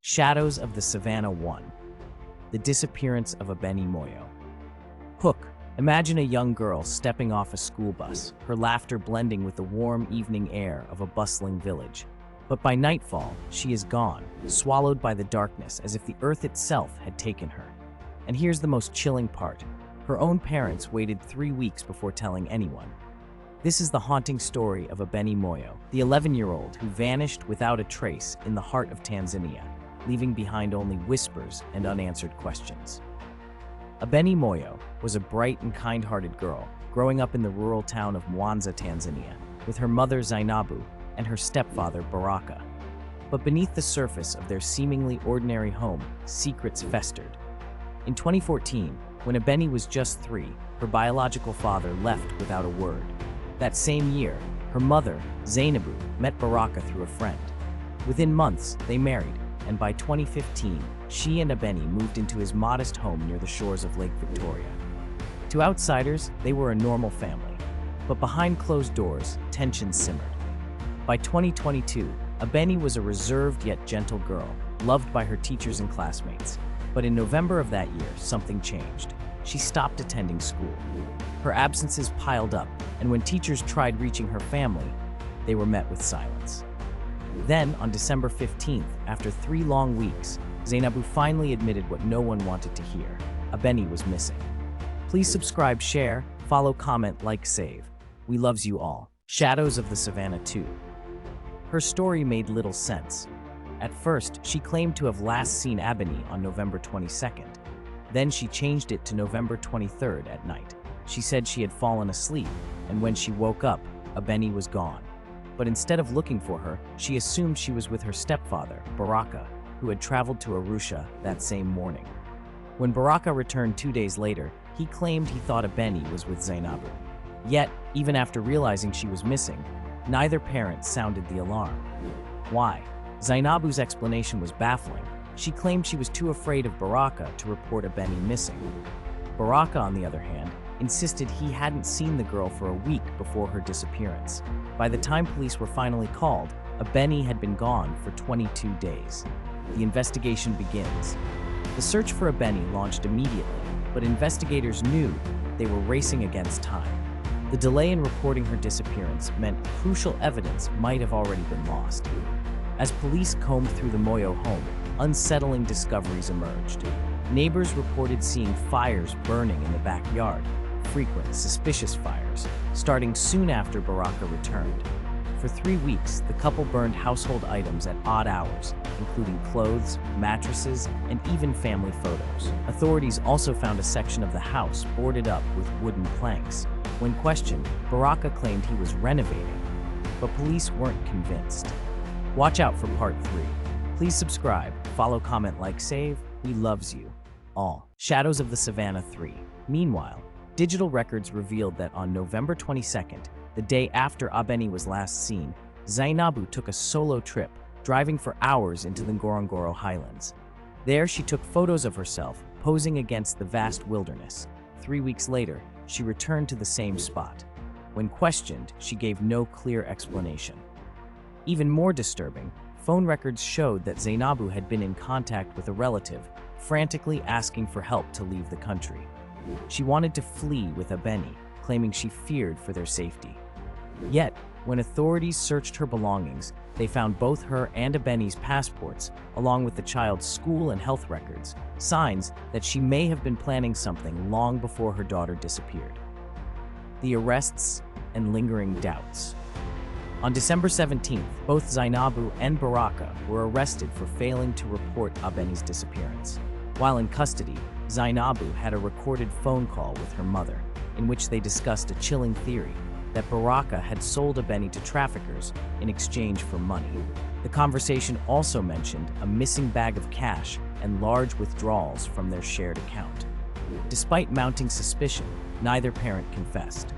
Shadows of the Savannah 1. The Disappearance of Abeni Moyo. Hook. Imagine a young girl stepping off a school bus, her laughter blending with the warm evening air of a bustling village. But by nightfall, she is gone, swallowed by the darkness as if the earth itself had taken her. And here's the most chilling part. Her own parents waited 3 weeks before telling anyone. This is the haunting story of Abeni Moyo, the 11-year-old who vanished without a trace in the heart of Tanzania, leaving behind only whispers and unanswered questions. Abeni Moyo was a bright and kind-hearted girl growing up in the rural town of Mwanza, Tanzania, with her mother Zainabu and her stepfather Baraka. But beneath the surface of their seemingly ordinary home, secrets festered. In 2014, when Abeni was just 3, her biological father left without a word. That same year, her mother, Zainabu, met Baraka through a friend. Within months, they married, and by 2015, she and Abeni moved into his modest home near the shores of Lake Victoria. To outsiders, they were a normal family, but behind closed doors, tension simmered. By 2022, Abeni was a reserved yet gentle girl, loved by her teachers and classmates. But in November of that year, something changed. She stopped attending school. Her absences piled up, and when teachers tried reaching her family, they were met with silence. Then, on December 15th, after 3 long weeks, Zainabu finally admitted what no one wanted to hear. Abeni was missing. Please subscribe, share, follow, comment, like, save. We loves you all. Shadows of the Savannah 2. Her story made little sense. At first, she claimed to have last seen Abeni on November 22nd. Then she changed it to November 23rd at night. She said she had fallen asleep, and when she woke up, Abeni was gone. But instead of looking for her, she assumed she was with her stepfather, Baraka, who had traveled to Arusha that same morning. When Baraka returned 2 days later, he claimed he thought Abeni was with Zainabu. Yet, even after realizing she was missing, neither parent sounded the alarm. Why? Zainabu's explanation was baffling. She claimed she was too afraid of Baraka to report Abeni missing. Baraka, on the other hand, insisted he hadn't seen the girl for a week before her disappearance. By the time police were finally called, Abeni had been gone for 22 days. The investigation begins. The search for Abeni launched immediately, but investigators knew they were racing against time. The delay in reporting her disappearance meant crucial evidence might have already been lost. As police combed through the Moyo home, unsettling discoveries emerged. Neighbors reported seeing fires burning in the backyard, frequent, suspicious fires, starting soon after Baraka returned. For 3 weeks, the couple burned household items at odd hours, including clothes, mattresses, and even family photos. Authorities also found a section of the house boarded up with wooden planks. When questioned, Baraka claimed he was renovating, but police weren't convinced. Watch out for part 3. Please subscribe, follow, comment, like, save. We loves you all. Shadows of the Savannah 3. Meanwhile, digital records revealed that on November 22nd, the day after Abeni was last seen, Zainabu took a solo trip, driving for hours into the Ngorongoro highlands. There, she took photos of herself, posing against the vast wilderness. 3 weeks later, she returned to the same spot. When questioned, she gave no clear explanation. Even more disturbing, phone records showed that Zainabu had been in contact with a relative, frantically asking for help to leave the country. She wanted to flee with Abeni, claiming she feared for their safety. Yet, when authorities searched her belongings, they found both her and Abeni's passports, along with the child's school and health records, signs that she may have been planning something long before her daughter disappeared. The arrests and lingering doubts. On December 17th, both Zainabu and Baraka were arrested for failing to report Abeni's disappearance. While in custody, Zainabu had a recorded phone call with her mother, in which they discussed a chilling theory that Baraka had sold Abeni to traffickers in exchange for money. The conversation also mentioned a missing bag of cash and large withdrawals from their shared account. Despite mounting suspicion, neither parent confessed.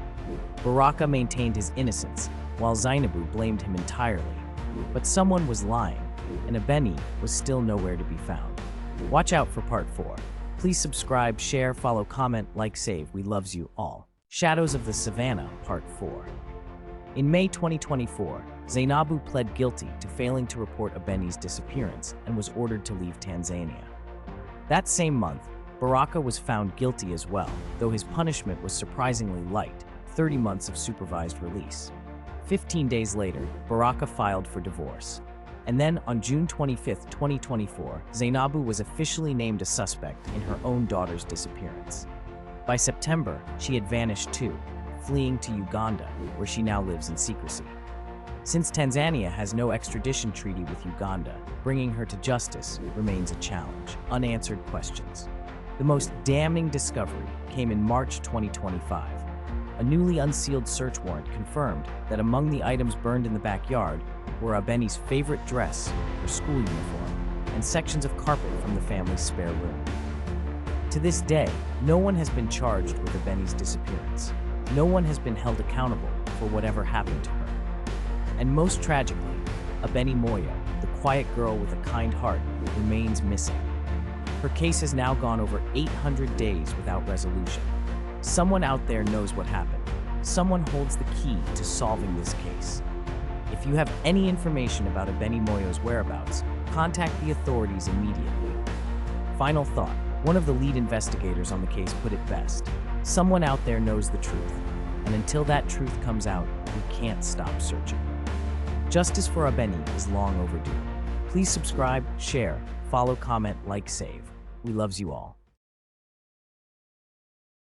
Baraka maintained his innocence, while Zainabu blamed him entirely. But someone was lying, and Abeni was still nowhere to be found. Watch out for part 4. Please subscribe, share, follow, comment, like, save. We loves you all. Shadows of the Savannah, Part 4. In May 2024, Zainabu pled guilty to failing to report Abeni's disappearance and was ordered to leave Tanzania. That same month, Baraka was found guilty as well, though his punishment was surprisingly light, 30 months of supervised release. 15 days later, Baraka filed for divorce. And then, on June 25, 2024, Zainabu was officially named a suspect in her own daughter's disappearance. By September, she had vanished too, fleeing to Uganda, where she now lives in secrecy. Since Tanzania has no extradition treaty with Uganda, bringing her to justice remains a challenge. Unanswered questions. The most damning discovery came in March 2025. A newly unsealed search warrant confirmed that among the items burned in the backyard were Abeni's favorite dress, her school uniform, and sections of carpet from the family's spare room. To this day, no one has been charged with Abeni's disappearance. No one has been held accountable for whatever happened to her. And most tragically, Abeni Moyo, the quiet girl with a kind heart, remains missing. Her case has now gone over 800 days without resolution. Someone out there knows what happened. Someone holds the key to solving this case. If you have any information about Abeni Moyo's whereabouts, contact the authorities immediately. Final thought. One of the lead investigators on the case put it best. Someone out there knows the truth, and until that truth comes out, we can't stop searching. Justice for Abeni is long overdue. Please subscribe, share, follow, comment, like, save. We loves you all.